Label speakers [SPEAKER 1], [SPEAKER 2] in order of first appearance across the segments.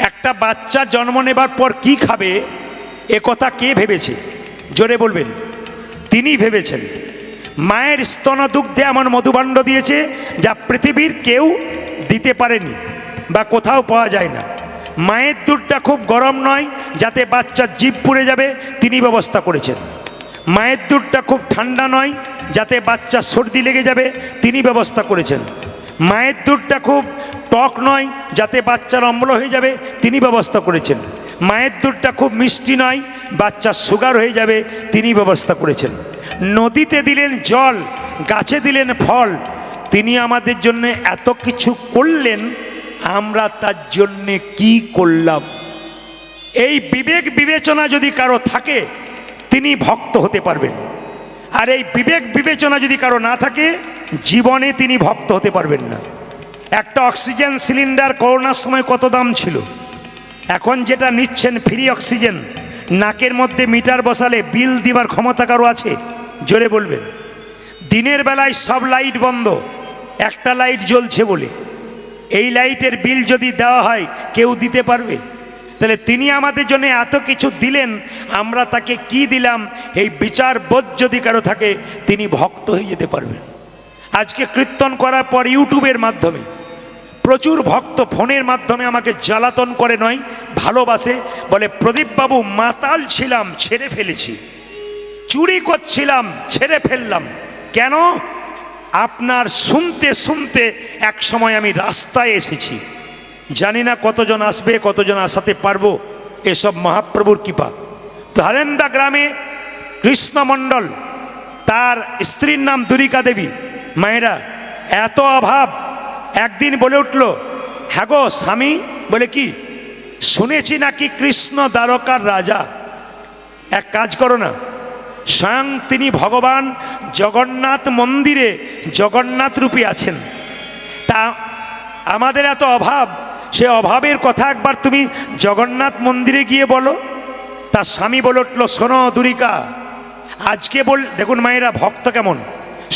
[SPEAKER 1] একটা বাচ্চা জন্ম নেবার পর কি খাবে এ কথা কে ভেবেছে? জোরে বলবেন। তিনি ভেবেছেন। মায়ের স্তনদুগ্ধে এমন মধুভাণ্ড দিয়েছে যা পৃথিবীর কেউ দিতে পারেনি বা কোথাও পাওয়া যায় না। মায়ের দুধটা খুব গরম নয় যাতে বাচ্চার জিভ পুড়ে যাবে, তিনি ব্যবস্থা করেছেন। মায়ের দুধটা খুব ঠান্ডা নয় যাতে বাচ্চার সর্দি লেগে যাবে, তিনি ব্যবস্থা করেছেন। মায়ের দুধটা খুব টক নয় যাতে বাচ্চার অম্ল হয়ে যাবে, তিনি ব্যবস্থা করেছেন। মায়ের দুধটা খুব মিষ্টি নয়, বাচ্চার সুগার হয়ে যাবে, তিনি ব্যবস্থা করেছেন। নদীতে দিলেন জল, গাছে দিলেন ফল, তিনি আমাদের জন্য এত কিছু করলেন, আমরা তার জন্যে কি করলাম? এই বিবেক বিবেচনা যদি কারো থাকে তিনি ভক্ত হতে পারবেন, আর এই বিবেক বিবেচনা যদি কারো না থাকে জীবনে তিনি ভক্ত হতে পারবেন না। একটা অক্সিজেন সিলিন্ডার করোনার সময় কত দাম ছিল, এখন যেটা নিচ্ছেন ফ্রি অক্সিজেন, নাকের মধ্যে মিটার বসালে বিল দিবার ক্ষমতা কারো আছে? জোরে বলবেন। দিনের বেলায় সব লাইট বন্ধ, একটা লাইট জ্বলছে বলে, এই লাইটের বিল যদি দেওয়া হয় কেউ দিতে পারবে? তাহলে তিনি আমাদের জন্য এত কিছু দিলেন, আমরা তাকে কি দিলাম? এই বিচার বোধ যদি কারো থাকে তিনি ভক্ত হয়ে যেতে পারবেন। আজকে কীর্তন করার পর ইউটিউবের মাধ্যমে প্রচুর ভক্ত ফোনের মাধ্যমে আমাকে জ্বালাতন করে নয়, ভালোবাসে, বলে প্রদীপবাবু মাতাল ছিলাম ছেড়ে ফেলেছি, চুরি করছিলাম ছেড়ে ফেললাম। কেন? আপনার শুনতে শুনতে এক সময় আমি রাস্তায় এসেছি। জানি না কতজন আসবে, কতজন আসাতে পারবো, এসব মহাপ্রভুর কৃপা। তো হারেন্দা গ্রামে কৃষ্ণমণ্ডল, তার স্ত্রীর নাম দুরিকা দেবী। মায়েরা এত অভাব, একদিন বলে উঠল, হ্যাঁ গো স্বামী। বলে কি? শুনেছি নাকি কৃষ্ণ দ্বারকার রাজা। এক কাজ করো না, স্বয়ং তিনি ভগবান জগন্নাথ মন্দিরে জগন্নাথ রূপে আছেন, তা আমাদের এত অভাব, সে অভাবের কথা একবার তুমি জগন্নাথ মন্দিরে গিয়ে বলো। তার স্বামী বলে উঠল, শোনো দুরিকা, আজকে দেখুন মায়েরা ভক্ত কেমন,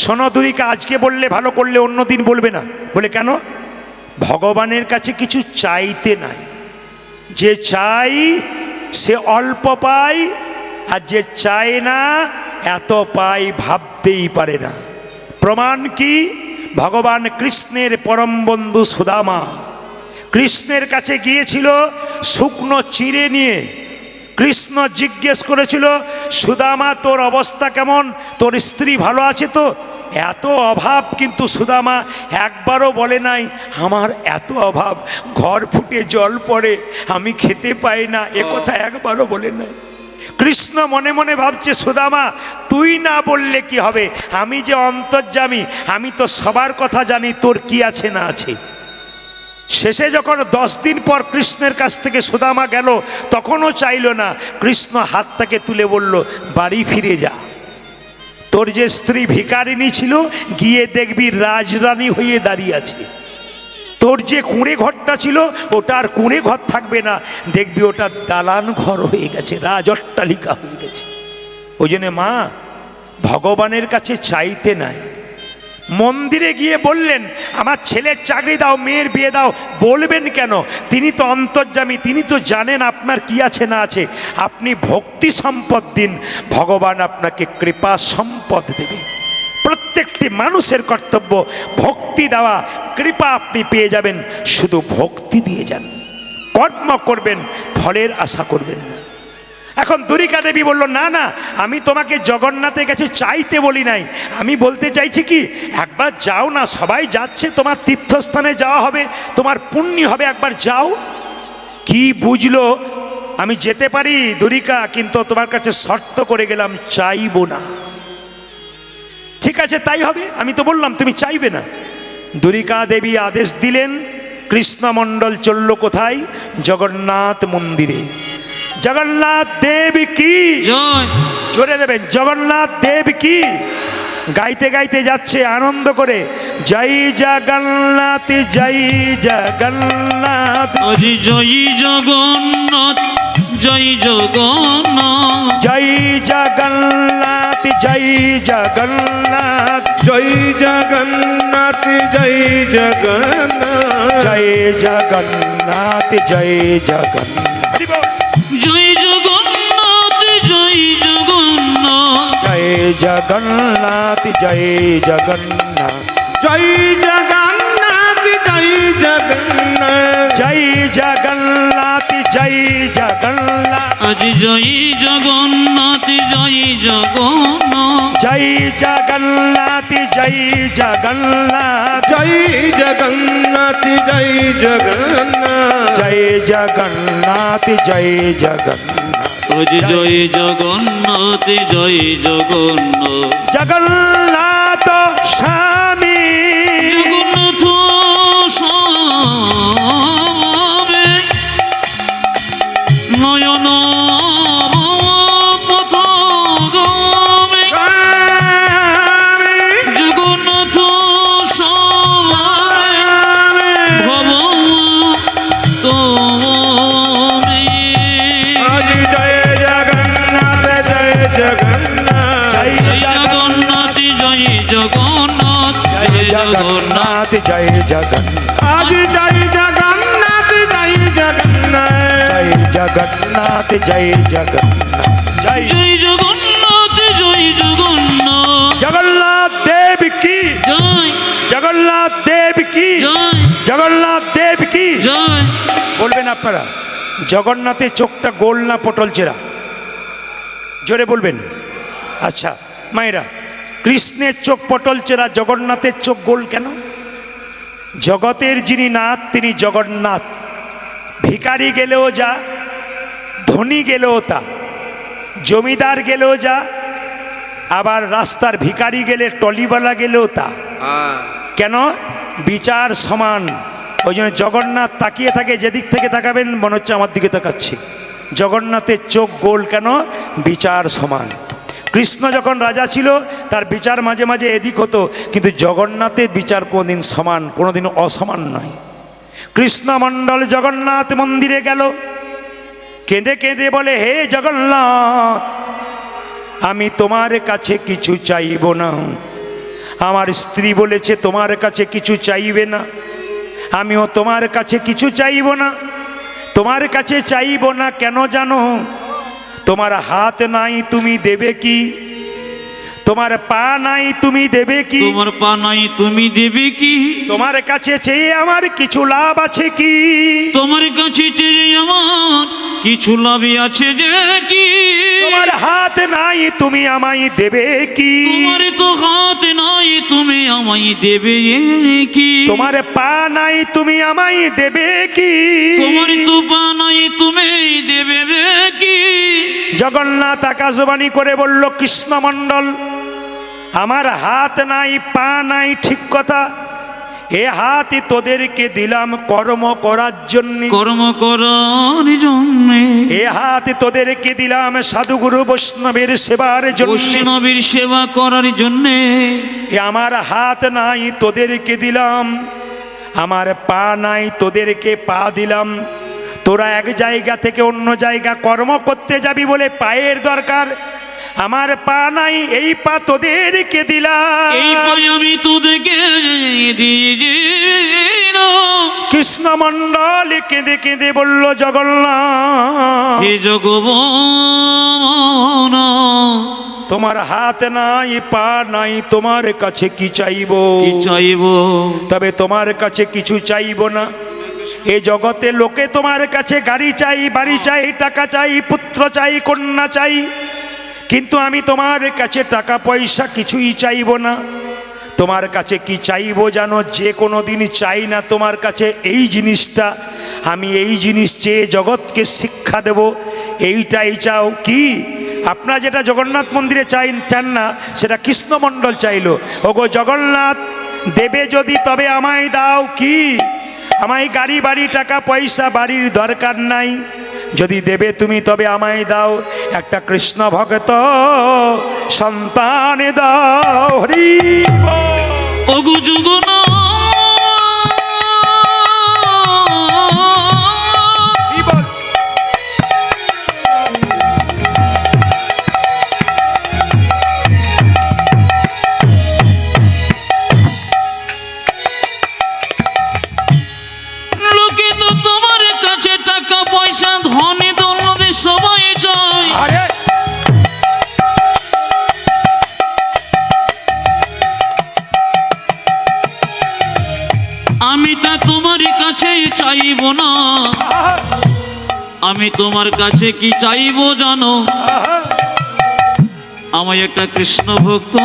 [SPEAKER 1] শোনো দুরিকা, আজকে বললে ভালো, করলে অন্য দিন বলবে না। বলে কেন? ভগবানের কাছে কিছু চাইতে নাই, যে চাই সে অল্প পায়, আর যে চায় না এত পাই ভাবতেই পারে না। প্রমাণ কি? ভগবান কৃষ্ণের পরম বন্ধু সুদামা কৃষ্ণের কাছে গিয়েছিল শুকনো চিড়ে নিয়ে। কৃষ্ণ জিজ্ঞেস করেছিল, সুদামা তোর অবস্থা কেমন, তোর স্ত্রী ভালো আছে তো? এত অভাব, কিন্তু সুদামা একবারও বলে নাই আমার এত অভাব, ঘর ফুটে জল পড়ে, আমি খেতে পাই না, এ কথা একবারও বলে নাই। কৃষ্ণ মনে মনে ভাবছে, সুদামা তুই না বললে কি হবে, আমি যে অন্তর্যামী, আমি তো সবার কথা জানি, তোর কি আছে না আছে। শেষে যখন 10 দিন পর কৃষ্ণের কাছ থেকে সুদামা গেল, তখনও চাইল না। কৃষ্ণ হাতটাকে তুলে বলল, বাড়ি ফিরে যা, তোর যে স্ত্রী ভিখারিনী ছিল গিয়ে দেখবি রাজরানী হয়ে দাঁড়িয়ে আছে। তোর যে কুঁড়ে ঘরটা ছিল ওটা আর কুঁড়ে ঘর থাকবে না, দেখবি ওটা দালান ঘর হয়ে গেছে, রাজ অট্টালিকা হয়ে গেছে। ওই জন্য মা ভগবানের কাছে চাইতে নাই। মন্দিরে গিয়ে বললেন, আমার ছেলের চাকরি দাও, মেয়ের বিয়ে দাও, বলবেন কেন? তিনি তো অন্তর্যামী, তিনি তো জানেন আপনার কি আছে না আছে। আপনি ভক্তি সম্পদ দিন, ভগবান আপনাকে কৃপা সম্পদ দেবে। প্রত্যেকটি মানুষের কর্তব্য ভক্তি দেওয়া, কৃপা আপনি পেয়ে যাবেন। শুধু ভক্তি দিয়ে যান, কর্ম করবেন, ফলের আশা করবেন না। এখন দুরিকা দেবী বলল, না না, আমি তোমাকে জগন্নাথের কাছে চাইতে বলি নাই, আমি বলতে চাইছি কি, একবার যাও না, সবাই যাচ্ছে, তোমার তীর্থস্থানে যাওয়া হবে, তোমার পুণ্য হবে, একবার যাও। কি বুঝলো? আমি যেতে পারি দুরিকা, কিন্তু তোমার কাছে শর্ত করে গেলাম, চাইব না। ঠিক আছে তাই হবে, আমি তো বললাম তুমি চাইবে না। দুরিকা দেবী আদেশ দিলেন, কৃষ্ণমণ্ডল চলল কোথায়? জগন্নাথ মন্দিরে। জগন্নাথ দেব কি জয়, জোরে দেবেন, জগন্নাথ দেব কি। গাইতে গাইতে যাচ্ছে আনন্দ করে, জয় জগন্নাথ জয় জগন্নাথ,
[SPEAKER 2] জয় জগন্নাথ জয় জগন্নাথ,
[SPEAKER 1] জয় জগন্নাথ জয় জগন্নাথ,
[SPEAKER 3] জয় জগন্নাথ জয় জগন্নাথ,
[SPEAKER 1] জয় জগন্নাথ জগন্নাথ জয় জগন্নাথ হরি বল।
[SPEAKER 2] জয় জগন্নাথ জয় জগন্নাথ
[SPEAKER 1] জয় জগন্নাথ জয় জগন্নাথ
[SPEAKER 3] জয় জগন্নাথ জয় জগন্নাথ
[SPEAKER 1] জয় জগন্নাথ জয় জগন্নাথ
[SPEAKER 2] আজ জয় জগন্নাথ জয় জগন্নাথ
[SPEAKER 1] জয় জগন্নাথ জয় জগন্নাথ
[SPEAKER 3] জয় জগন্নাথ জয় জগন্নাথ
[SPEAKER 1] জয় জগন্নাথ জয় জগন্নাথ
[SPEAKER 2] আজ জয় জগন্নাথ জয় জগন্নাথ
[SPEAKER 1] জগন্নাথ স্বামী
[SPEAKER 2] জগন্নাথ স্বামী নয়ন পথগামী জগন্নাথ স্বামী ভব তুমি
[SPEAKER 3] আজ জয় জগন্নাথ জয় জগন্নাথ
[SPEAKER 1] জয়
[SPEAKER 2] জয় জগন্নাথ জয় জগন্নাথ
[SPEAKER 1] জয় জগন্নাথ জয় জগন্নাথ
[SPEAKER 3] আজ জয় জগন্নাথ জয় জগন্নাথ
[SPEAKER 1] জয় জগন্নাথ জয় জগন্নাথ জয়
[SPEAKER 2] জয় জগন্নাথ জয় জগন্নাথ
[SPEAKER 1] জগন্নাথ দেব কি
[SPEAKER 2] জয়
[SPEAKER 1] জগন্নাথ দেব কি
[SPEAKER 2] জয়
[SPEAKER 1] জগন্নাথ দেব কি
[SPEAKER 2] জয়
[SPEAKER 1] বলবেন আপনারা জগন্নাথের চোখটা গোল না পটল চেরা জোরে বলবেন আচ্ছা মায়েরা কৃষ্ণের চোখ পটল চেরা জগন্নাথের চোখ গোল কেন জগতের যিনি নাথ তিনি জগন্নাথ ভিখারি গেলেও যা ধনী গেলেও তা জমিদার গেলেও যা আবার রাস্তার ভিখারি গেলে টলিওয়ালা গেলেও তা কেন বিচার সমান ওই জন্য জগন্নাথ তাকিয়ে থাকে যেদিক থেকে তাকাবেন মনে হচ্ছে আমার দিকে তাকাচ্ছি জগন্নাথের চোখ গোল কেন বিচার সমান কৃষ্ণ যখন রাজা ছিল তার বিচার মাঝে মাঝে এদিক হতো কিন্তু জগন্নাথের বিচার কোনোদিন সমান কোনোদিন অসমান নয় কৃষ্ণমণ্ডল জগন্নাথ মন্দিরে গেল কেঁদে কেঁদে বলে হে জগন্নাথ আমি তোমার কাছে কিছু চাইব না আমার স্ত্রী বলেছে তোমার কাছে কিছু চাইবে না আমিও তোমার কাছে কিছু চাইব না তোমার কাছে চাইব না কেন জানো তোমার হাত নাই তুমি দেবে কি তোমার পা নাই তুমি দেবে কি
[SPEAKER 2] তোমার পা নাই তুমি দেবে কি
[SPEAKER 1] তোমার কাছে চেয়ে আমার কিছু লাভ আছে কি
[SPEAKER 2] তোমার কাছে চেয়ে আমার কিছু লাভই আছে যে কি
[SPEAKER 1] তোমার হাত নাই তুমি আমায় দেবে কি
[SPEAKER 2] তোমার তো হাত নাই তুমি আমায় দেবে কি
[SPEAKER 1] তোমার পা নাই তুমি আমায় দেবে কি
[SPEAKER 2] তোমার তো পা নাই তুমি দেবে কি
[SPEAKER 1] জগন্নাথ আকাশবাণী করে বলল কৃষ্ণমণ্ডল আমার হাত নাই পা নাই ঠিক কথা এ হাতই তোদেরকে দিলাম কর্ম করার জন্য
[SPEAKER 2] কর্ম করার জন্য
[SPEAKER 1] এ হাত তোদেরকে দিলাম সাধুগুরু বৈষ্ণবের সেবার জন্য
[SPEAKER 2] বৈষ্ণবীর সেবা করার জন্য
[SPEAKER 1] এ আমার হাত নাই তোদেরকে দিলাম আমার পা নাই তোদেরকে পা দিলাম তোরা এক জায়গা থেকে অন্য জায়গা কর্ম করতে যাবি বলে পায়ের দরকার আমার পা নাই এই পা তোদেরকে দিলাম
[SPEAKER 2] এই পাই আমি তোদেরকে
[SPEAKER 1] কৃষ্ণমণ্ডল কেঁদে কেঁদে বলল জগন্নাথ
[SPEAKER 2] হে জগবান
[SPEAKER 1] তোমার হাত নাই পা নাই তোমার কাছে কি চাইব
[SPEAKER 2] কি চাইব
[SPEAKER 1] তবে তোমার কাছে কিছু চাইব না এই জগতে লোকে তোমার কাছে গাড়ি চাই বাড়ি চাই টাকা চাই পুত্র চাই কন্যা চাই কিন্তু আমি তোমার কাছে টাকা পয়সা কিছুই চাইব না তোমার কাছে কি চাইবো জানো যে কোনো দিন চাই না তোমার কাছে এই জিনিসটা আমি এই জিনিস চেয়ে জগৎকে শিক্ষা দেব এইটাই চাও কি আপনারা যেটা জগন্নাথ মন্দিরে চান না সেটা কৃষ্ণমণ্ডল চাইলো ওগো জগন্নাথ দেবে যদি তবে আমায় দাও কি আমায় গাড়ি বাড়ি টাকা পয়সা বাড়ির দরকার নাই যদি দেবে তুমি তবে আমায় দাও একটা কৃষ্ণ ভক্ত সন্তান দাও হরি বল।
[SPEAKER 2] ওগো জগন্নাথ
[SPEAKER 1] হরি বল।
[SPEAKER 2] লোকে তো তোমার আমি তোমার কাছে কি চাইবো জানো?
[SPEAKER 1] আহা,
[SPEAKER 2] আমায় একটা কৃষ্ণ ভক্ত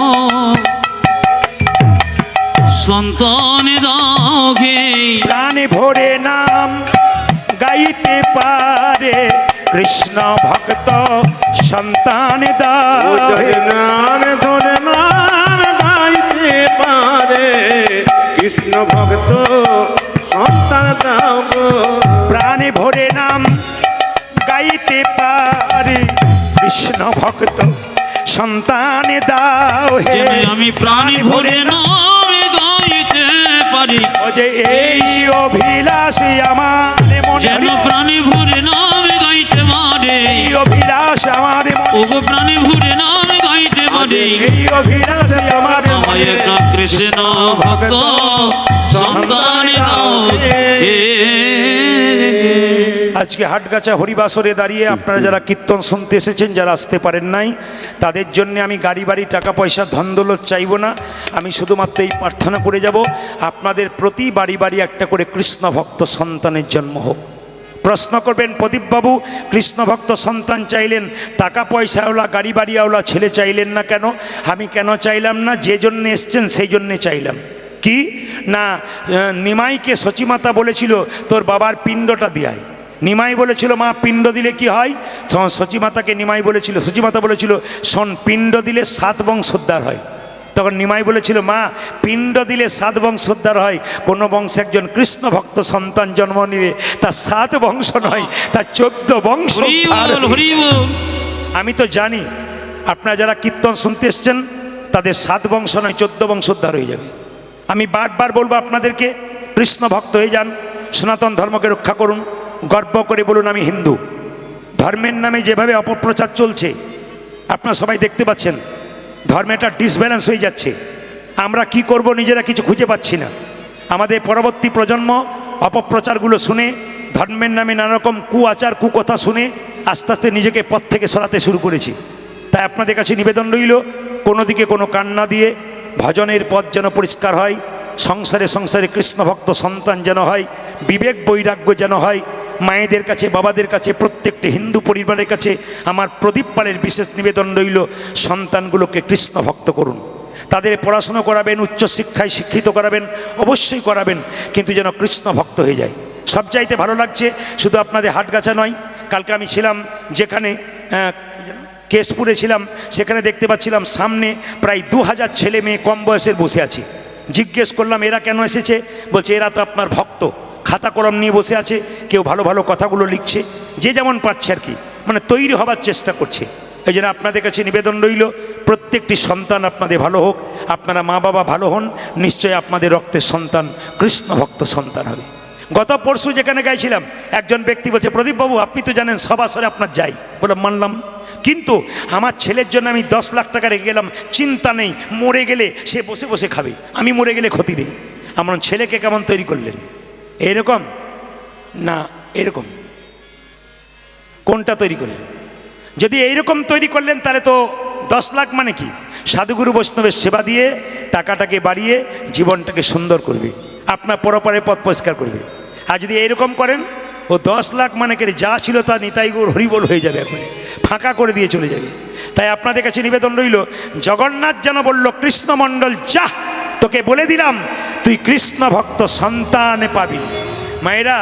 [SPEAKER 2] সন্তান দাও হে।
[SPEAKER 1] প্রাণে ভরে নাম গাইতে পারে কৃষ্ণ ভক্ত সন্তান
[SPEAKER 3] ও
[SPEAKER 1] দাও
[SPEAKER 3] যারে নাম ধরে নাম গাইতে পারে কৃষ্ণ ভক্ত সন্তান দাও গো।
[SPEAKER 1] প্রাণে ভরে নাম গাইতে পারে কৃষ্ণ ভক্ত সন্তান দাও হে।
[SPEAKER 2] যেন আমি প্রাণী ভরে নাম গাইতে পারি,
[SPEAKER 1] ও যে এই অভিলাষ আমার মনে,
[SPEAKER 2] যেন প্রাণী ভরে নাম গাইতে পারে।
[SPEAKER 1] এই অভিলাষ আমার মনে,
[SPEAKER 2] ওগো প্রাণী ভরে নাম গাইতে পারে।
[SPEAKER 1] এই অভিলাষ আমার
[SPEAKER 2] আমায়
[SPEAKER 1] মনে,
[SPEAKER 2] একটা কৃষ্ণ ভক্ত সন্তান দাও হে।
[SPEAKER 1] আজকে হাটগাছা হরিবাসরে দাঁড়িয়ে আপনারা যারা কীর্তন শুনতে এসেছেন, যারা আসতে পারেন নাই, তাদের জন্য আমি গাড়ি বাড়ি টাকা পয়সা ধন দৌলত চাইব না। আমি শুধুমাত্র এই প্রার্থনা করে যাব, আপনাদের প্রতি বাড়ি বাড়ি একটা করে কৃষ্ণ ভক্ত সন্তানের জন্ম হোক। প্রশ্ন করবেন, প্রদীপবাবু কৃষ্ণ ভক্ত সন্তান চাইলেন, টাকা পয়সাওয়ালা গাড়ি বাড়িওয়ালা ছেলে চাইলেন না কেন? আমি কেন চাইলাম না? যে জন্য এসছেন সেই জন্যে চাইলাম। কি না, নিমাইকে সচিমাতা বলেছিল তোর বাবার পিণ্ডটা দিয়ায়। নিমাই বলেছিল মা পিণ্ড দিলে কি হয়? সচিমাতাকে নিমাই বলেছিল, সচিমাতা বলেছিল শোন, পিণ্ড দিলে 7 বংশোদ্ধার হয়। তখন নিমাই বলেছিল মা পিণ্ড দিলে 7 বংশোদ্ধার হয়, কোনো বংশে একজন কৃষ্ণ ভক্ত সন্তান জন্ম নিলে তার 7 বংশ নয়, তার 14 বংশ
[SPEAKER 2] হরি বল, হরি বল।
[SPEAKER 1] আমি তো জানি আপনারা যারা কীর্তন শুনতে এসছেন তাদের 7 বংশ নয় 14 বংশোদ্ধার হয়ে যাবে। আমি বারবার বলবো আপনাদেরকে, কৃষ্ণ ভক্ত হয়ে যান, সনাতন ধর্মকে রক্ষা করুন, গর্ব করে বলুন আমি হিন্দু। ধর্মের নামে যেভাবে অপপ্রচার চলছে আপনারা সবাই দেখতে পাচ্ছেন, ধর্মেটা ডিসব্যালেন্স হয়ে যাচ্ছে। আমরা কি করব নিজেরা কিছু খুঁজে পাচ্ছি না। আমাদের পরবর্তী প্রজন্ম অপপ্রচারগুলো শুনে, ধর্মের নামে নানা রকম কুআচার কুকথা শুনে আস্তে আস্তে নিজেকে পথ থেকে সরাতে শুরু করেছি। তাই আপনাদের কাছে নিবেদন রইল, কোনো দিকে কোনো কান না দিয়ে ভজনের পথ যেন পরিষ্কার হয়, সংসারে সংসারে কৃষ্ণ ভক্ত সন্তান যেন হয়, বিবেক বৈরাগ্য যেন হয়। মায়েদের কাছে, বাবাদের কাছে, প্রত্যেকটি হিন্দু পরিবারের কাছে আমার প্রদীপ পালের বিশেষ নিবেদন রইল, সন্তানগুলোকে কৃষ্ণ ভক্ত করুন। তাদের পড়াশুনো করাবেন, উচ্চশিক্ষায় শিক্ষিত করাবেন, অবশ্যই করাবেন, কিন্তু যেন কৃষ্ণ ভক্ত হয়ে যায়। সবচাইতে ভালো লাগছে শুধু আপনাদের হাটগাছা নয়, কালকে আমি ছিলাম যেখানে কেশপুরে ছিলাম, সেখানে দেখতে পাচ্ছিলাম সামনে প্রায় 2000 ছেলে মেয়ে কম বয়সের বসে আছে। জিজ্ঞেস করলাম এরা কেন এসেছে? বলছে এরা তো আপনার ভক্ত, খাতা কলম নিয়ে বসে আছে, কেউ ভালো ভালো কথাগুলো লিখছে, যে যেমন পাচ্ছে আর কি, মানে তৈরি হবার চেষ্টা করছে। এই জন্য আপনাদের কাছে নিবেদন রইল, প্রত্যেকটি সন্তান আপনাদের ভালো হোক, আপনারা মা বাবা ভালো হন, নিশ্চয়ই আপনাদের রক্তের সন্তান কৃষ্ণ ভক্ত সন্তান হবে। গত পরশু যেখানে গাইছিলাম, একজন ব্যক্তি বলছে প্রদীপবাবু আপনি তো জানেন সব আসরে আপনার যাই, বললাম মানলাম, কিন্তু আমার ছেলের জন্য আমি 10 লাখ টাকা রেখে গেলাম, চিন্তা নেই, মরে গেলে সে বসে বসে খাবে, আমি মরে গেলে ক্ষতি নেই। আমার ছেলেকে কেমন তৈরি করলেন? এরকম না এরকম? কোনটা তৈরি করলেন? যদি এইরকম তৈরি করলেন তাহলে তো 10 লাখ মানে কি, সাধুগুরু বৈষ্ণবের সেবা দিয়ে টাকাটাকে বাড়িয়ে জীবনটাকে সুন্দর করবে, আপনার পরপারের পথ পরিষ্কার করবে। আর যদি এইরকম করেন, ও 10 লাখ মানে কে যা ছিল তা নিতাই গৌর হরিবোল হয়ে যাবে, একবারে ফাঁকা করে দিয়ে চলে যাবে। তাই আপনাদের কাছে নিবেদন রইল, জগন্নাথ যেন বলল কৃষ্ণমণ্ডল যা, তোকে বলে দিলাম তুই কৃষ্ণ ভক্ত সন্তান পাবি। মায়েরা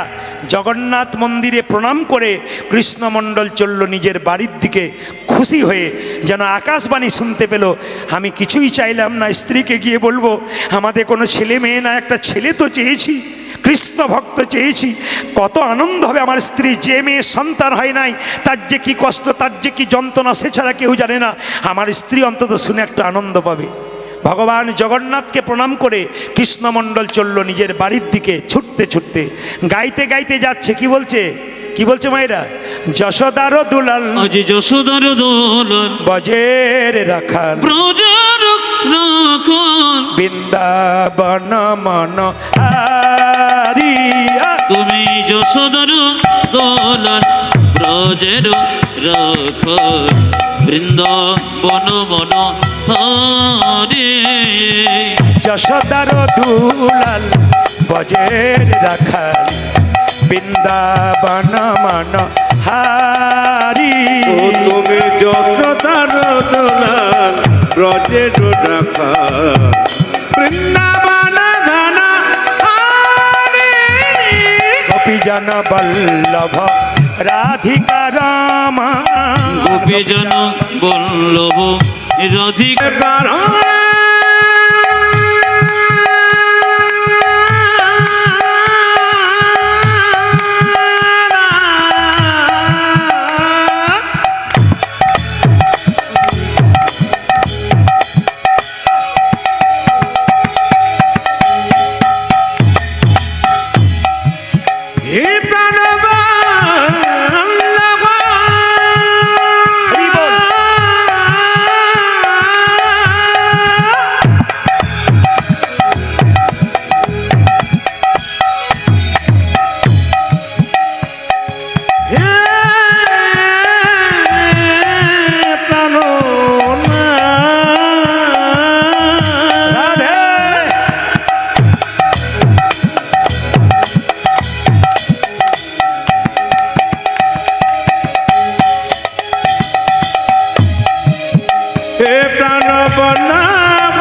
[SPEAKER 1] জগন্নাথ মন্দিরে প্রণাম করে কৃষ্ণমণ্ডল চলল নিজের বাড়ির দিকে, খুশি হয়ে যেন আকাশবাণী শুনতে পেল, আমি কিছুই চাইলাম না, স্ত্রীকে গিয়ে বলবো আমাদের কোনো ছেলে মেয়ে না, একটা ছেলে তো চেয়েছি, কৃষ্ণ ভক্ত চেয়েছি, কত আনন্দ হবে আমার স্ত্রী। যে মেয়ে সন্তান হয় নাই তার যে কি কষ্ট, তার যে কি যন্ত্রণা, সে ছাড়া কেউ জানে না। আমার স্ত্রী অন্তত শুনে একটা আনন্দ পাবে। ভগবান জগন্নাথকে প্রণাম করে কৃষ্ণমণ্ডল চলল নিজের বাড়ির দিকে ছুটতে ছুটতে, গাইতে গাইতে যাচ্ছে। কি বলছে, কি বলছে মায়েরা? যশোদার দুলাল,
[SPEAKER 2] আজি যশোদার দোলন,
[SPEAKER 1] বজের রাখাল,
[SPEAKER 2] ব্রজের রাখাল,
[SPEAKER 1] বৃন্দাবন মন হারিয়া।
[SPEAKER 2] তুমি যশোদার দোলন, ব্রজের রাখাল, বৃন্দাবন মন হারে।
[SPEAKER 1] যশোদার দুলাল, বজের রাখাল, বৃন্দাবন মন হারি
[SPEAKER 3] ও তুমি যশোদার দোলাল ব্রজে রাখা বৃন্দাবন ধন হারি
[SPEAKER 1] গোপীজন বল্লভ রাধিকা রামা
[SPEAKER 2] গোপীজন বল্লভ রাধিকা
[SPEAKER 3] কারণ হে প্রাণবল্লভ
[SPEAKER 1] হরি বল।
[SPEAKER 3] হে প্রাণনাথ
[SPEAKER 1] রাধে
[SPEAKER 3] হে প্রাণবল্লভ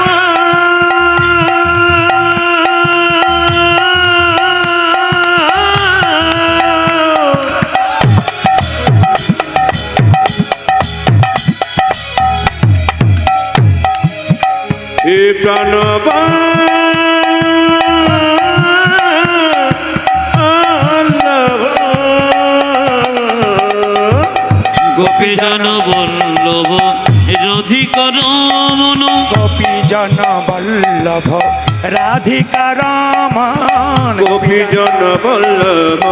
[SPEAKER 3] হে প্রাণবল্লভ
[SPEAKER 2] গোপীজন বল্লভ রাধিকা রমন
[SPEAKER 1] গোপীজন বল্লভ রাধিকা রমন
[SPEAKER 3] গোপীজন বল্লভ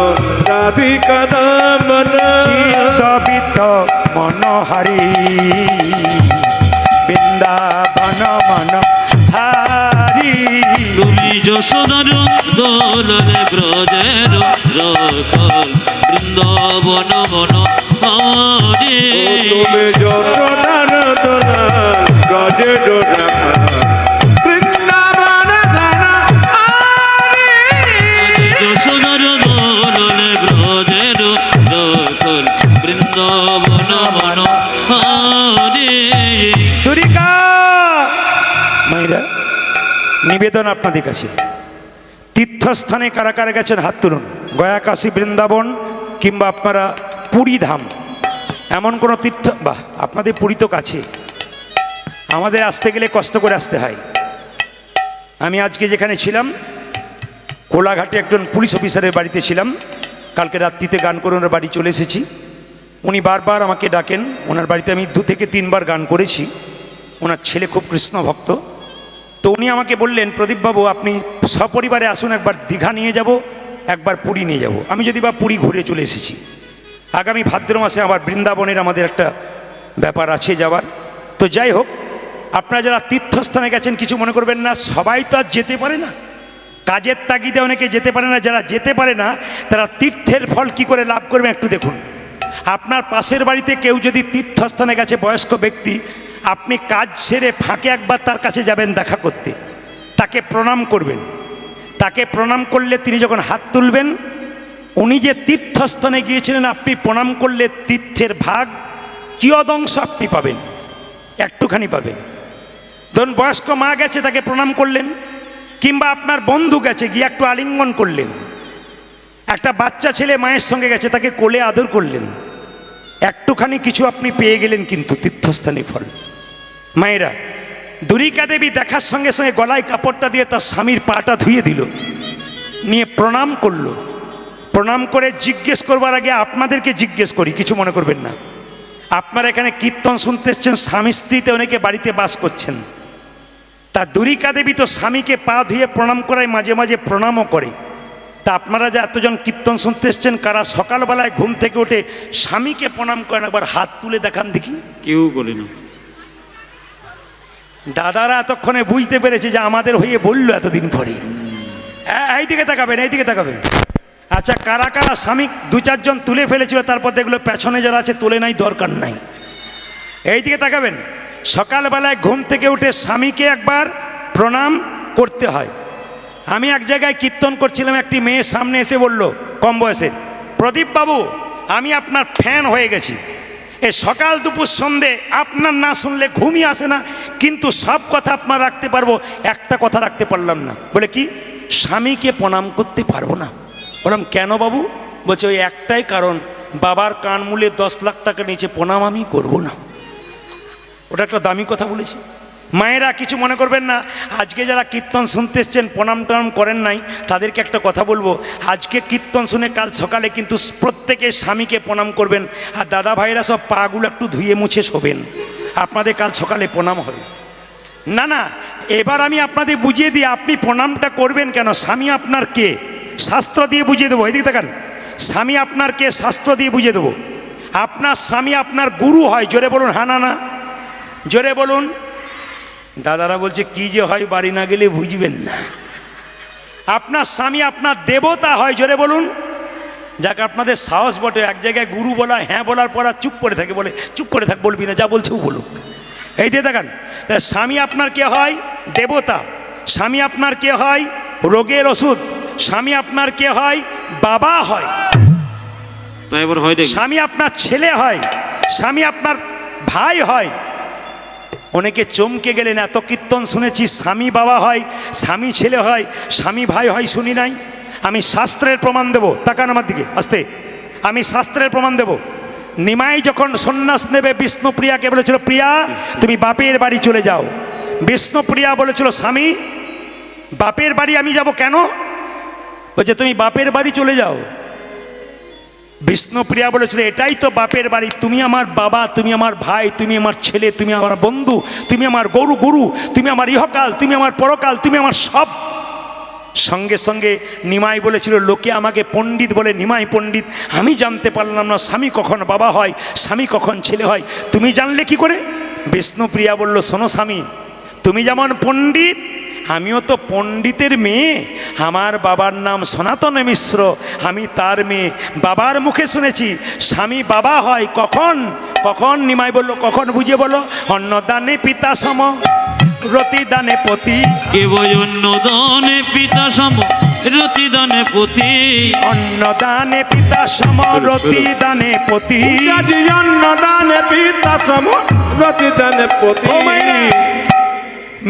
[SPEAKER 3] রাধিকা রমন
[SPEAKER 1] চিত্তবিত মনোহরি বৃন্দাবন মন হারি
[SPEAKER 2] তুমি যশোদার দোলনে ব্রজের রাখল বৃন্দাবন মন হারি
[SPEAKER 3] তুমি যশোদার দোলাল ব্রজে রাখা বৃন্দাবন ধন হারি
[SPEAKER 2] যশোদার দোলনে ব্রজের রাখল বৃন্দাবন মন হারি
[SPEAKER 1] দুরিকা মাইরা নিবেদন আপনাদের কাছে তীর্থস্থানে কারা কারা গেছেন হাত তুলুন গয়া কাশী বৃন্দাবন কিংবা আপনারা পুরী ধাম এমন কোনো তীর্থ বাহ আপনাদের পুরী তো কাছে আমাদের আসতে গেলে কষ্ট করে আসতে হয় আমি আজকে যেখানে ছিলাম কোলাঘাটে একজন পুলিশ অফিসারের বাড়িতে ছিলাম কালকে রাত্রিতে গান করে ওনার বাড়ি চলে এসেছি উনি বারবার আমাকে ডাকেন ওনার বাড়িতে আমি 2 থেকে 3 বার গান করেছি ওনার ছেলে খুব কৃষ্ণ ভক্ত তো উনি আমাকে বললেন প্রদীপবাবু আপনি সপরিবারে আসুন একবার দীঘা নিয়ে যাব একবার পুরী নিয়ে যাব আমি যদি বা পুরী ঘুরে চলে এসেছি আগামী ভাদ্র মাসে আবার বৃন্দাবনের আমাদের একটা ব্যাপার আছে যাওয়ার তো যাই হোক আপনারা যারা তীর্থস্থানে গেছেন কিছু মনে করবেন না সবাই তো আর যেতে পারে না কাজের তাগিদে অনেকে যেতে পারে না যারা যেতে পারে না তারা তীর্থের ফল কি করে লাভ করবেন একটু দেখুন আপনার পাশের বাড়িতে কেউ যদি তীর্থস্থানে গেছে বয়স্ক ব্যক্তি আপনি কাজ সেরে ফাঁকে একবার তার কাছে যাবেন দেখা করতে তাকে প্রণাম করবেন তাকে প্রণাম করলে তিনি যখন হাত তুলবেন উনি যে তীর্থস্থানে গিয়েছিলেন আপনি প্রণাম করলে তীর্থের ভাগ কিয়দংশ আপনি পাবেন একটুখানি পাবেন ধরুন বয়স্ক মা গেছে তাকে প্রণাম করলেন কিংবা আপনার বন্ধু গেছে গিয়ে একটু আলিঙ্গন করলেন একটা বাচ্চা ছেলে মায়ের সঙ্গে গেছে তাকে কোলে আদর করলেন একটুখানি কিছু আপনি পেয়ে গেলেন কিন্তু তীর্থস্থানে ফল মায়েরা দুরিকা দেবী দেখার সঙ্গে সঙ্গে গলায় কাপড়টা দিয়ে তার স্বামীর পাটা ধুয়ে দিল নিয়ে প্রণাম করলো প্রণাম করে জিজ্ঞেস করবার আগে আপনাদেরকে জিজ্ঞেস করি কিছু মনে করবেন না আপনারা এখানে কীর্তন শুনতে এসছেন স্বামী স্ত্রীতে অনেকে বাড়িতে বাস করছেন তা দুরিকা দেবী তো স্বামীকে পা ধুয়ে প্রণাম করায় মাঝে মাঝে প্রণামও করে তা আপনারা যে এতজন কীর্তন শুনতে এসছেন কারা সকালবেলায় ঘুম থেকে উঠে স্বামীকে প্রণাম করেন একবার হাত তুলে দেখান দেখি
[SPEAKER 2] কেউ করে না
[SPEAKER 1] দাদারা এতক্ষণে বুঝতে পেরেছে যে আমাদের হয়ে বললো এতদিন পরে এইদিকে তাকাবেন এইদিকে তাকাবেন আচ্ছা কারা কারা স্বামী 2-4 জন তুলে ফেলেছিল তারপর দেখলো পেছনে যারা আছে তুলে নাই দরকার নাই এইদিকে তাকাবেন সকালবেলায় ঘুম থেকে উঠে স্বামীকে একবার প্রণাম করতে হয় আমি এক জায়গায় কীর্তন করছিলাম একটি মেয়ে সামনে এসে বলল কম বয়সে প্রদীপ বাবু আমি আপনার ফ্যান হয়ে গেছি। এ সকাল দুপুর সন্ধে আপনার না শুনলে ঘুমই আসে না, কিন্তু সব কথা আপনার রাখতে পারবো, একটা কথা রাখতে পারলাম না। বলে কি? স্বামীকে প্রণাম করতে পারবো না। বললাম কেন বাবু? বলছে ওই একটাই কারণ, বাবার কান মূলে 10 লাখ টাকা নিচে প্রণাম আমি করবো না। ওটা একটা দামি কথা বলেছি। মায়েরা কিছু মনে করবেন না, আজকে যারা কীর্তন শুনতে এসছেন প্রণাম টনাম করেন নাই, তাদেরকে একটা কথা বলবো, আজকে কীর্তন শুনে কাল সকালে কিন্তু প্রত্যেকে স্বামীকে প্রণাম করবেন। আর দাদা ভাইরা সব পাগুলো একটু ধুয়ে মুছে শোবেন, আপনাদের কাল সকালে প্রণাম হবে। না না, এবার আমি আপনাদের বুঝিয়ে দিই আপনি প্রণামটা করবেন কেন। স্বামী আপনার কে, শাস্ত্র দিয়ে বুঝিয়ে দেবো। এদিকে দেখান, স্বামী আপনার কে, শাস্ত্র দিয়ে বুঝিয়ে দেবো। আপনার স্বামী আপনার গুরু হয়। জোরে বলুন হ্যাঁ না না, জোরে বলুন। দাদারা বলছে কি যে হয় বাড়ি না গেলে বুঝবেন না। আপনার স্বামী আপনার দেবতা হয়। জোরে বলুন। যাকে আপনাদের সাহস বটে, এক জায়গায় গুরু বলা, হ্যাঁ বলার পর আর চুপ করে থাকে, বলে চুপ করে থাক, বলবি না, যা বলছে ও বলুক। এই দিয়ে দেখান, স্বামী আপনার কে হয়? দেবতা। স্বামী আপনার কে হয়? রোগের ওষুধ। স্বামী আপনার কে হয়? বাবা হয়।
[SPEAKER 2] তাই এবার হয় দেখি।
[SPEAKER 1] স্বামী আপনার ছেলে হয়, স্বামী আপনার ভাই হয়। অনেকে চমকে গেলেন, এত কীর্তন শুনেছি স্বামী বাবা হয়, স্বামী ছেলে হয়, স্বামী ভাই হয় শুনি নাই। আমি শাস্ত্রের প্রমাণ দেব, তাকান আমার দিকে আস্তে। আমি শাস্ত্রের প্রমাণ দেব। নিমাই যখন সন্ন্যাস নেবে বিষ্ণুপ্রিয়াকে বলেছিল, প্রিয়া তুমি বাপের বাড়ি চলে যাও। বিষ্ণুপ্রিয়া বলেছিল, স্বামী বাপের বাড়ি আমি যাব কেন? বলছে তুমি বাপের বাড়ি চলে যাও। বিষ্ণুপ্রিয়া বলেছিল, এটাই তো বাপের বাড়ি, তুমি আমার বাবা, তুমি আমার ভাই, তুমি আমার ছেলে, তুমি আমার বন্ধু, তুমি আমার গুরু, তুমি আমার ইহকাল, তুমি আমার পরকাল, তুমি আমার সব। সঙ্গে সঙ্গে নিমাই বলেছিল, লোকে আমাকে পণ্ডিত বলে, নিমাই পণ্ডিত, আমি জানতে পারলাম না স্বামী কখন বাবা হয়, স্বামী কখন ছেলে হয়, তুমি জানলে কি করে? বিষ্ণুপ্রিয়া বলল, শোনো স্বামী, তুমি যেমন পণ্ডিত, আমিও তো পণ্ডিতের মেয়ে। আমার বাবার নাম সনাতন মিশ্র, আমি তার মেয়ে। বাবার মুখে শুনেছি স্বামী বাবা হয় কখন? কখন? নিমাই বলল কখন, বুঝিয়ে বলো। অন্নদানে পিতা সম, রতিদানে পতি।
[SPEAKER 2] কেবল অন্নদানে পিতা সম, রতিদানে পতি।
[SPEAKER 1] অন্নদানে পিতা সম, রতিদানে পতি।
[SPEAKER 3] অন্নদানে পিতা সম, রতিদানে পতি।
[SPEAKER 1] ও মায়েরা,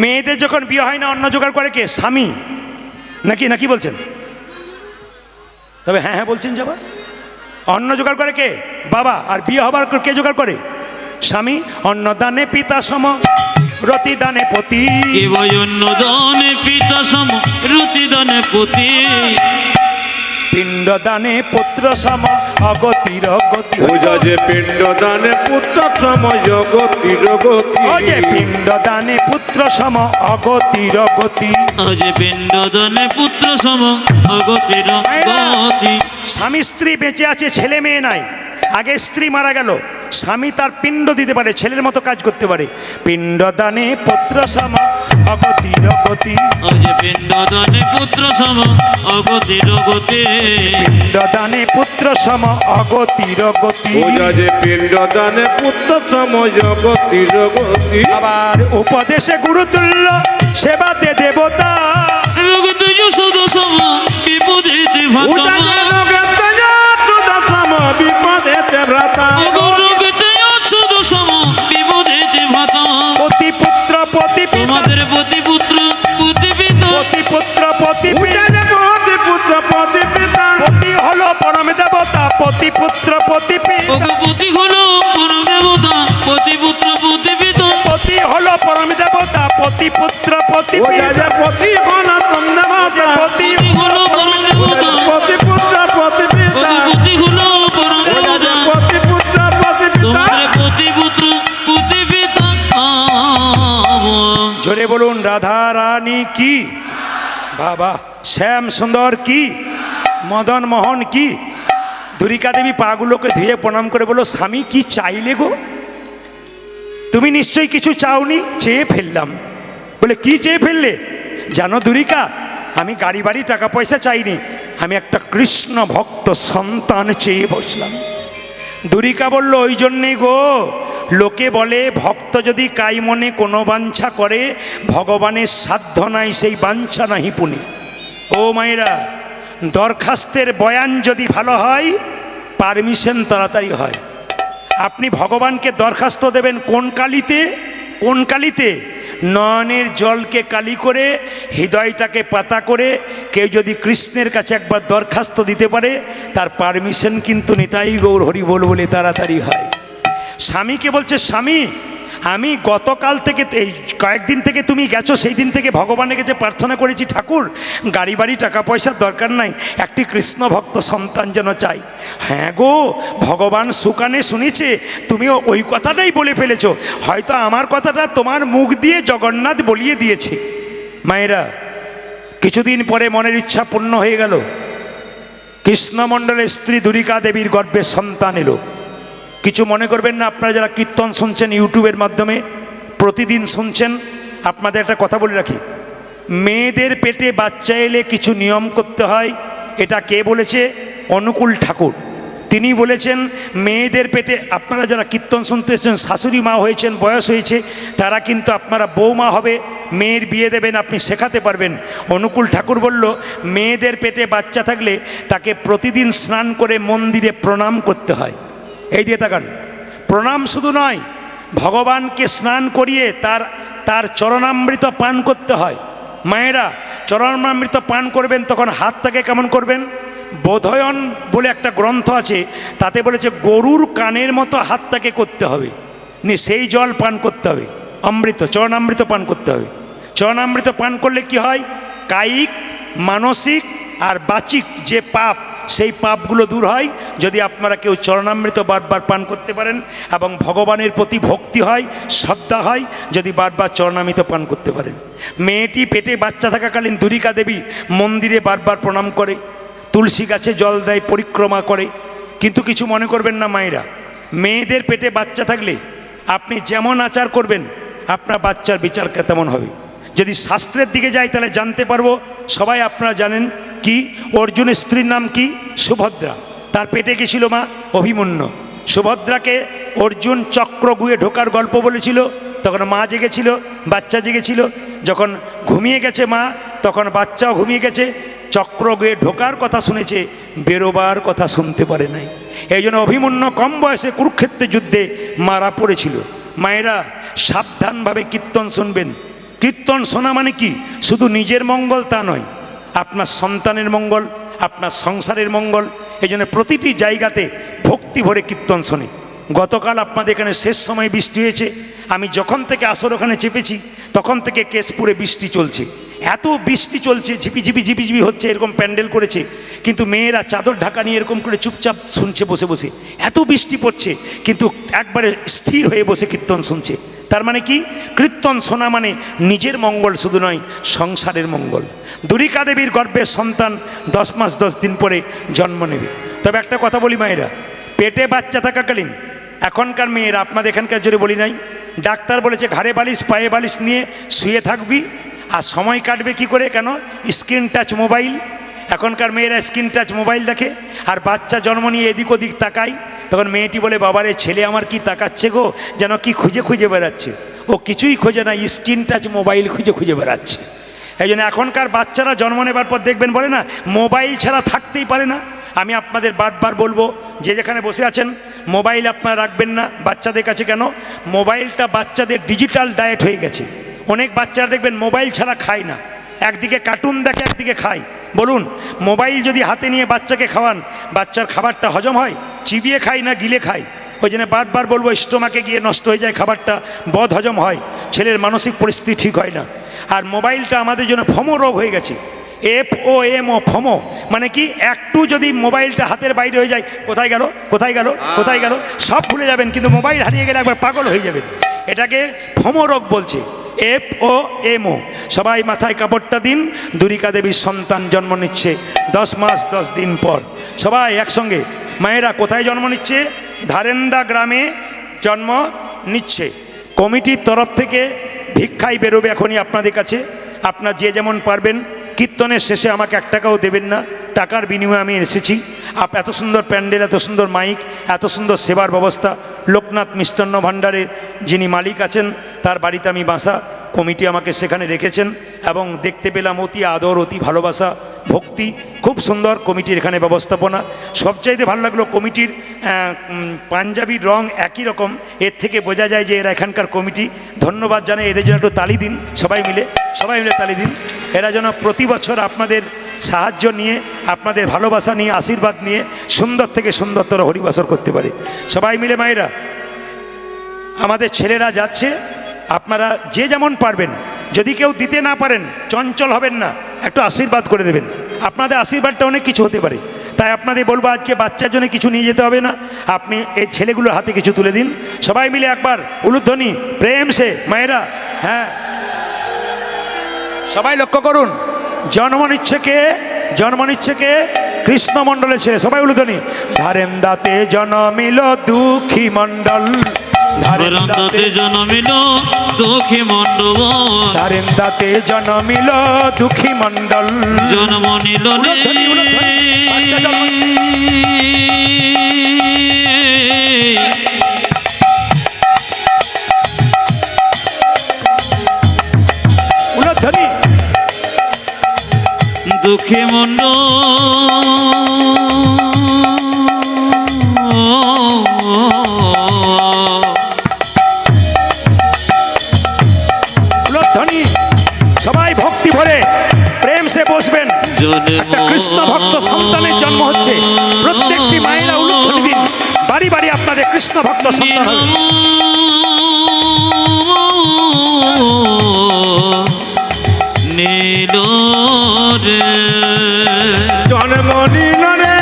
[SPEAKER 1] মেয়েদের যখন বিয়ে হয় না, অন্ন জোগাড় করে কে? স্বামী নাকি? নাকি বলছেন? তবে হ্যাঁ হ্যাঁ বলছেন যাবা। অন্ন জোগাড় করে কে? বাবা। আর বিয়ে হবার কে জোগাড় করে? স্বামী। অন্নদানে পিতা সম, রতিদানে পতি।
[SPEAKER 2] কেবল অন্নদানে পিতা সম, রতিদানে পতি।
[SPEAKER 1] পিণ্ডদানে পুত্র সম, অগতির গতি।
[SPEAKER 3] পূজা যে পিণ্ডদানে পুত্র সম, জগতির গতি।
[SPEAKER 1] ও যে পিণ্ডদানে পুত্র সম, অগতির গতি।
[SPEAKER 2] আজ পিণ্ডদানে পুত্র সম, অগতির গতি।
[SPEAKER 1] স্বামী স্ত্রী বেঁচে আছে, ছেলে মেয়ে নাই। আগে স্ত্রী মারা গেল, স্বামী তার পিণ্ড দিতে পারে, ছেলের মতো কাজ করতে পারে। পিণ্ডদানে পুত্র সম, অগতির গতি।
[SPEAKER 2] আজ পিণ্ডদানে পুত্র সম, অগতির গতি।
[SPEAKER 1] পিণ্ডদানে পুত্র সম, অগতির গতি।
[SPEAKER 3] পূজা যে পিণ্ডদানে পুত্র সম, জগতির গতি।
[SPEAKER 1] আবার উপদেশে গুরুতুল্য, সেবাতে দেবতা।
[SPEAKER 2] রোগতে যশোদ সম, বিপদেতে
[SPEAKER 3] পূজা
[SPEAKER 2] ভাতা।
[SPEAKER 3] যে রোগেতে যশোদ সম, বিপদেতে ভ্রাতা।
[SPEAKER 2] রোগতে যশোদ সম, বিপদেতে ভাতা।
[SPEAKER 1] পতি পুত্র পতি পিতা,
[SPEAKER 2] তোমাদের পতি পুত্র পতি পিতা।
[SPEAKER 1] পতি পুত্র পতি
[SPEAKER 3] পূজা
[SPEAKER 1] পিতা।
[SPEAKER 3] যে পতি পুত্র পতি পিতা।
[SPEAKER 1] পতি হলো পরম দেবতা, পতি পুত্র পতি পিতা।
[SPEAKER 2] পতি হলো পরম দেবতা, পতি পুত্র পতি পিতা।
[SPEAKER 1] পতি হলো পরম দেবতা, পতি পুত্র পতি
[SPEAKER 3] পূজা যে
[SPEAKER 1] পিতা।
[SPEAKER 3] পতি হল পরম দেবতা।
[SPEAKER 1] পতি
[SPEAKER 2] পতি হলো পরম দেবতা,
[SPEAKER 3] পতি পুত্র পতি পিতা।
[SPEAKER 2] পতি হলো পরম
[SPEAKER 3] পূজা যে
[SPEAKER 2] দেবতা।
[SPEAKER 3] পতি পুত্র পতি পিতা।
[SPEAKER 2] তোমাদের পতি পুত্র পতি পিতা।
[SPEAKER 1] জোরে বলুন রাধা রানী কি, বাবা শ্যাম সুন্দর কি, মদন মোহন কি। দুরিকা দেবী পাগুলোকে ধুয়ে প্রণাম করে বলো, স্বামী কি চাইলে গো? তুমি নিশ্চয়ই কিছু চাওনি, চেয়ে ফেললাম। বলে কি চেয়ে ফেললে? জানো দুরিকা, আমি গাড়ি বাড়ি টাকা পয়সা চাইনি, আমি একটা কৃষ্ণ ভক্ত সন্তান চেয়ে বসলাম। দুরিকা বলল, ওই জন্যেই গো, লোকে বলে ভক্ত যদি কাই মনে কোনো বাঞ্ছা করে, ভগবানের সাধ্য নাই সেই বাঞ্ছা নাহি পুনে। ও মায়েরা, দরখাস্তের বয়ান যদি ভালো হয়, পারমিশন তাড়াতাড়ি হয়। আপনি ভগবানকে দরখাস্ত দেবেন কোন কালিতে? কোন কালিতে? নয়নের জলকে কালি করে, হৃদয়টাকে পাতা করে কেউ যদি কৃষ্ণের কাছে একবার দরখাস্ত দিতে পারে, তার পারমিশন কিন্তু নিতাই গৌর হরি বল বলে তাড়াতাড়ি হয়। স্বামীকে বলছে, স্বামী আমি গতকাল থেকে এই কয়েকদিন থেকে তুমি গেছো, সেই দিন থেকে ভগবানের কাছে প্রার্থনা করেছি, ঠাকুর গাড়ি বাড়ি টাকা পয়সার দরকার নাই, একটি কৃষ্ণ ভক্ত সন্তান যেন চাই। হ্যাঁ গো, ভগবান সুকানে শুনেছে তুমিও ওই কথাটাই বলে ফেলেছো, হয়তো আমার কথাটা তোমার মুখ দিয়ে জগন্নাথ বলিয়ে দিয়েছে। মায়েরা, কিছুদিন পরে মনের ইচ্ছা পূর্ণ হয়ে গেল। কৃষ্ণমণ্ডলের স্ত্রী দুরিকা দেবীর গর্ভে সন্তান এলো। কিছু মনে করবেন না, আপনারা যারা কীর্তন শুনছেন ইউটিউবের মাধ্যমে, প্রতিদিন শুনছেন, আপনাদের একটা কথা বলে রাখি, মেয়েদের পেটে বাচ্চা এলে কিছু নিয়ম করতে হয়। এটা কে বলেছে? অনুকূল ঠাকুর। তিনি বলেছেন মেয়েদের পেটে, আপনারা যারা কীর্তন শুনতে এসেছেন, শাশুড়ি মা হয়েছেন, বয়স হয়েছে, তারা কিন্তু আপনারা বৌমা হবে, মেয়ের বিয়ে দেবেন, আপনি শেখাতে পারবেন। অনুকূল ঠাকুর বলল মেয়েদের পেটে বাচ্চা থাকলে তাকে প্রতিদিন স্নান করে মন্দিরে প্রণাম করতে হয়। এই দিয়ে তাকান, প্রণাম শুধু নয়, ভগবানকে স্নান করিয়ে তার চরণামৃত পান করতে হয়। মায়েরা, চরণামৃত পান করবেন তখন হাতটাকে কেমন করবেন? বোধয়ন বলে একটা গ্রন্থ আছে, তাতে বলেছে গরুর কানের মতো হাতটাকে করতে হবে, সেই জল পান করতে হবে, অমৃত চরণামৃত পান করতে হবে। চরণামৃত পান করলে কি হয়? কায়িক, মানসিক আর বাচিক যে পাপ, সেই পাপগুলো দূর হয় যদি আপনারা কেউ চরণামৃত বারবার পান করতে পারেন, এবং ভগবানের প্রতি ভক্তি হয়, শ্রদ্ধা হয় যদি বারবার চরণামৃত পান করতে পারেন। মেয়েটি পেটে বাচ্চা থাকাকালীন দুরিকা দেবী মন্দিরে বারবার প্রণাম করে, তুলসী গাছে জল দেয়, পরিক্রমা করে। কিন্তু কিছু মনে করবেন না মায়েরা, মেয়েদের পেটে বাচ্চা থাকলে আপনি যেমন আচার করবেন আপনার বাচ্চার বিচার তেমন হবে। যদি শাস্ত্রের দিকে যাই তাহলে জানতে পারবো, সবাই আপনারা জানেন কি অর্জুনের স্ত্রীর নাম কি? সুভদ্রা। তার পেটে কি ছিল মা? অভিমন্যু। সুভদ্রাকে অর্জুন চক্র গুয়ে ঢোকার গল্প বলেছিল, তখন মা জেগেছিল, বাচ্চা জেগেছিল। যখন ঘুমিয়ে গেছে মা, তখন বাচ্চাও ঘুমিয়ে গেছে। চক্র গুয়ে ঢোকার কথা শুনেছে, বেরোবার কথা শুনতে পারে নাই। এই জন্য অভিমন্যু কম বয়সে কুরুক্ষেত্রের যুদ্ধে মারা পড়েছিল। মায়েরা, সাবধানভাবে কীর্তন শুনবেন। কীর্তন শোনা মানে কি? শুধু নিজের মঙ্গল তা নয়, আপনার সন্তানের মঙ্গল, আপনার সংসারের মঙ্গল। এই জন্য প্রতিটি জায়গাতে ভক্তি ভরে কীর্তন শোনে। গতকাল আপনাদের এখানে শেষ সময় বৃষ্টি হয়েছে। আমি যখন থেকে আসর ওখানে চেপেছি তখন থেকে কেশপুরে বৃষ্টি চলছে, এত বৃষ্টি চলছে, ঝিপিঝিপি ঝিপিঝিপি হচ্ছে, এরকম প্যান্ডেল করেছে, কিন্তু মেয়েরা চাদর ঢাকা নিয়ে এরকম করে চুপচাপ শুনছে বসে বসে। এত বৃষ্টি পড়ছে কিন্তু একবারে স্থির হয়ে বসে কীর্তন শুনছে। তার মানে কি? কীর্তন শোনা মানে নিজের মঙ্গল শুধু নয়, সংসারের মঙ্গল। দুরিকা দেবীর গর্ভে সন্তান 10 মাস 10 দিন পরে জন্ম নেবে। তবে একটা কথা বলি মায়েরা, পেটে বাচ্চা থাকাকালীন এখনকার মেয়েরা, আপনাদের এখানকার জোরে বলি নাই, ডাক্তার বলেছে ঘাড়ে বালিশ পায়ে বালিশ নিয়ে শুয়ে থাকবি, আর সময় কাটবে কি করে? কেন? Screen touch mobile. এখনকার মেয়েরা স্ক্রিন টাচ মোবাইল দেখে, আর বাচ্চা জন্ম নিয়ে এদিক ওদিক তাকায়। তখন মেয়েটি বলে, বাবারে ছেলে আমার কি তাকাচ্ছে গো, যেন কি খুঁজে খুঁজে বেড়াচ্ছে। ও কিছুই খোঁজে না, স্ক্রিন টাচ মোবাইল খুঁজে খুঁজে বেড়াচ্ছে। এই জন্য এখনকার বাচ্চারা জন্ম নেবার পর দেখবেন বলে না, মোবাইল ছাড়া থাকতেই পারে না। আমি আপনাদের বারবার বলবো, যে যেখানে বসে আছেন মোবাইল আপনারা রাখবেন না বাচ্চাদের কাছে। কেন? মোবাইলটা বাচ্চাদের ডিজিটাল ডায়েট হয়ে গেছে। অনেক বাচ্চারা দেখবেন মোবাইল ছাড়া খায় না, একদিকে কার্টুন দেখে একদিকে খায়। বলুন, মোবাইল যদি হাতে নিয়ে বাচ্চাকে খাওয়ান, বাচ্চার খাবারটা হজম হয়? চিবিয়ে খায় না গিলে খায়? ওই জন্য বারবার বলবো, স্টোমাকে গিয়ে নষ্ট হয়ে যায় খাবারটা, বদ হজম হয়, ছেলের মানসিক পরিস্থিতি ঠিক হয় না। আর মোবাইলটা আমাদের জন্য ফমো রোগ হয়ে গেছে। FOMO, ফমো মানে কি? একটু যদি মোবাইলটা হাতের বাইরে হয়ে যায়, কোথায় গেল কোথায় গেল কোথায় গেল সব ভুলে যাবেন, কিন্তু মোবাইল হারিয়ে গেলে একবার পাগল হয়ে যাবেন। এটাকে ফমো রোগ বলছে, FOMO। সবাই মাথায় কাপড়টা দিন, দুরিকা দেবীর সন্তান জন্ম নিচ্ছে 10 মাস 10 দিন পর। সবাই একসঙ্গে। মায়েরা কোথায় জন্ম নিচ্ছে? ধারেন্দা গ্রামে জন্ম নিচ্ছে। কমিটির তরফ থেকে ভিক্ষায় বেরোবে এখনই আপনাদের কাছে। আপনার যে যেমন পারবেন, কীর্তনের শেষে আমাকে 1 টাকাও দেবেন না, টাকার বিনিময়ে আমি এসেছি। এত সুন্দর প্যান্ডেল, এত সুন্দর মাইক, এত সুন্দর সেবার ব্যবস্থা। লোকনাথ মিষ্টান্ন ভাণ্ডারের যিনি মালিক আছেন, তার বাড়িতে আমি বাসা, কমিটি আমাকে সেখানে রেখেছেন, এবং দেখতে পেলাম অতি আদর, অতি ভালোবাসা। ভক্তি, খুব সুন্দর কমিটির এখানে ব্যবস্থাপনা। সবচাইতে ভালো লাগলো কমিটির পাঞ্জাবির রং একই রকম, এর থেকে বোঝা যায় যে এরা এখানকার কমিটি। ধন্যবাদ জানাই, এদের জন্য একটু তালি দিন সবাই মিলে তালি দিন। এরা যেন প্রতি বছর আপনাদের সাহায্য নিয়ে, আপনাদের ভালোবাসা নিয়ে, আশীর্বাদ নিয়ে সুন্দর থেকে সুন্দরতর হরিবাসর করতে পারে। সবাই মিলে মায়েরা, আমাদের ছেলেরা যাচ্ছে, আপনারা যে যেমন পারবেন, যদি কেউ দিতে না পারেন চঞ্চল হবেন না, একটু আশীর্বাদ করে দেবেন। আপনাদের আশীর্বাদটা অনেক কিছু হতে পারে। তাই আপনাদের বলবো, আজকে বাচ্চার জন্য কিছু নিয়ে যেতে হবে না, আপনি এই ছেলেগুলোর হাতে কিছু তুলে দিন। সবাই মিলে একবার উলুধ্বনি প্রেম সে মায়েরা। হ্যাঁ, সবাই লক্ষ্য করুন, জন্ম নিচ্ছে কে? কৃষ্ণ মণ্ডলের ছেলে। সবাই উলুধ্বনি। ধারেন্দাতে জন্মিল দুঃখী মণ্ডল,
[SPEAKER 2] ধারেন্দাতে জন্মিল দুঃখী মণ্ডল,
[SPEAKER 1] ধারেন্দাতে জন্মিল দুঃখী মণ্ডল,
[SPEAKER 2] জন্ম নিল
[SPEAKER 1] বাচ্চা জন্ম নিচ্ছে। উলুধ্বনি।
[SPEAKER 2] দুঃখী
[SPEAKER 1] উলুধ্বনি। সবাই ভক্তি ভরে প্রেম সে বসবেন। একটা কৃষ্ণ ভক্ত সন্তানের জন্ম হচ্ছে। প্রত্যেকটি মায়েরা উলুধ্বনি দিন, বাড়ি বাড়ি আপনাদের কৃষ্ণ ভক্ত সন্তান হবে।
[SPEAKER 2] নীল রে
[SPEAKER 3] জন্ম নিল রে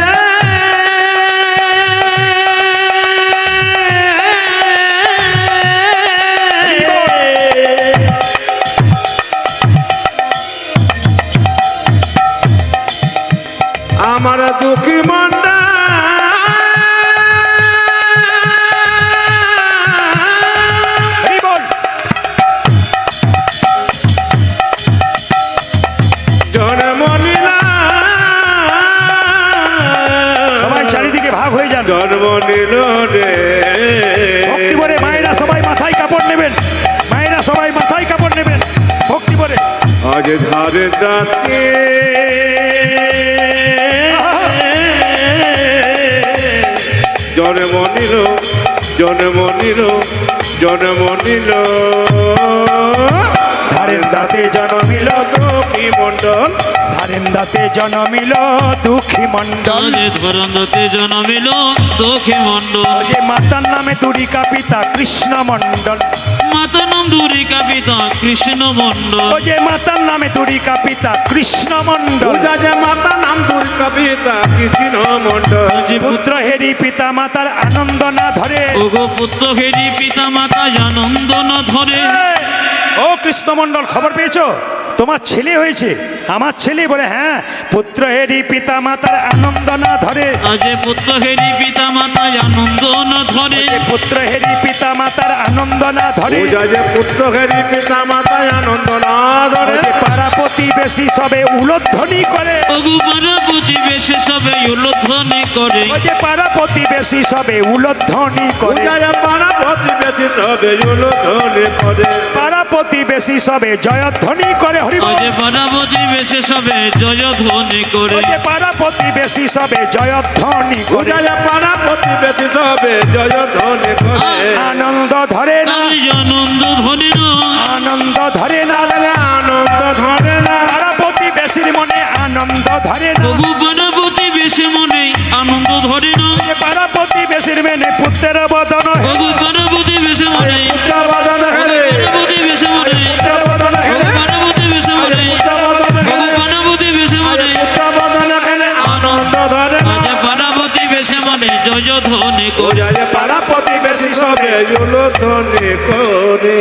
[SPEAKER 3] আমার দুঃখী মনটা
[SPEAKER 1] হরি বল।
[SPEAKER 3] জন্ম নিল,
[SPEAKER 1] সবাই চারিদিকে ভাগ হয়ে যান।
[SPEAKER 3] জন্ম নিল রে
[SPEAKER 1] ভক্তি ভরে মায়েরা সবাই মাথায় কাপড় নেবেন, মায়েরা সবাই মাথায় কাপড় নেবেন ভক্তি ভরে।
[SPEAKER 3] আজ ধারে দাঁতে জন্ম নিল, জন্ম নিল, জন্ম নিল
[SPEAKER 1] ধারেন্দাতে জন্মিল
[SPEAKER 3] দুঃখী মণ্ডল,
[SPEAKER 1] ধারেন্দাতে জন্মিল দুঃখী মণ্ডল।
[SPEAKER 2] ধরন্দাতে জন্মিল দুঃখী মণ্ডল,
[SPEAKER 1] ও যে মাতার নামে দুরিকা পিতা কৃষ্ণ মণ্ডল,
[SPEAKER 2] মাতা নাম দুরিকা পিতা কৃষ্ণ মণ্ডল,
[SPEAKER 1] ও যে মাতার নামে দুরিকা পিতা কৃষ্ণ মণ্ডল।
[SPEAKER 3] পূজা যে মাতা নাম দুর্গা পিতা কৃষ্ণ মণ্ডল,
[SPEAKER 1] পুত্র হেরি পিতা মাতার আনন্দ না ধরে,
[SPEAKER 2] ওগো পুত্র হেরি পিতা মাতা আনন্দ না ধরে।
[SPEAKER 1] ও কৃষ্ণ মণ্ডল, খবর পেয়েছো? তোমার ছেলে হয়েছে। আমার ছেলে বলে, হ্যাঁ। পুত্র হেরি পিতা মাতার আনন্দ না ধরে,
[SPEAKER 2] আজ পুত্র হেরি পিতা মাতা আনন্দ না ধরে,
[SPEAKER 1] পুত্র হেরি পিতা মাতার আনন্দ না ধরে।
[SPEAKER 3] পূজা যে পুত্র হেরি পিতা মাতা আনন্দ না ধরে,
[SPEAKER 1] পাড়া প্রতিবেশী সবে উলধ্বনি করে,
[SPEAKER 2] ওগো পাড়া প্রতিবেশী সবে উলধ্বনি করে,
[SPEAKER 1] ও যে পাড়া প্রতিবেশী সবে উলধ্বনি করে,
[SPEAKER 3] পূজা যে পাড়া প্রতিবেশী সবে উলধ্বনি করে,
[SPEAKER 1] পাড়া প্রতিবেশী সবে জয়ধ্বনি করে। হরি বল।
[SPEAKER 2] আজ পাড়া প্রতিবেশী সবে জয়ধ্বনি করে,
[SPEAKER 1] ও যে পাড়া প্রতিবেশী সবে জয়ধ্বনি করে,
[SPEAKER 3] পূজা যে পাড়া প্রতিবেশী সবে জয়ধ্বনি করে,
[SPEAKER 1] আনন্দ ধরে না,
[SPEAKER 2] আনন্দ ধরে না,
[SPEAKER 1] আনন্দ ধরে না,
[SPEAKER 3] আনন্দ ধরে না,
[SPEAKER 1] পাড়া প্রতিবেশীর মনে আনন্দ ধরে না,
[SPEAKER 2] ওগো পাড়া প্রতিবেশী মনে আনন্দ ধরে না,
[SPEAKER 1] যে পাড়া প্রতিবেশীর মেনে পুত্রের বদন হে,
[SPEAKER 2] ওগো পাড়া প্রতিবেশী মনে,
[SPEAKER 3] পুত্র বদন হেরে,
[SPEAKER 2] পাড়া প্রতিবেশী মনে,
[SPEAKER 1] পুত্র বদন হে,
[SPEAKER 2] ওগো পাড়া প্রতিবেশী মনে,
[SPEAKER 3] পুত্র বদন
[SPEAKER 2] ওগো
[SPEAKER 3] হেরে,
[SPEAKER 2] পাড়া প্রতিবেশী মনে,
[SPEAKER 3] পুত্র বদন হেরে, আনন্দ ধরে না,
[SPEAKER 2] আজ পাড়া প্রতিবেশী মনে জয়ধ্বনি করে।
[SPEAKER 3] পূজা যে পাড়া প্রতিবেশী সবে উলধ্বনি করে।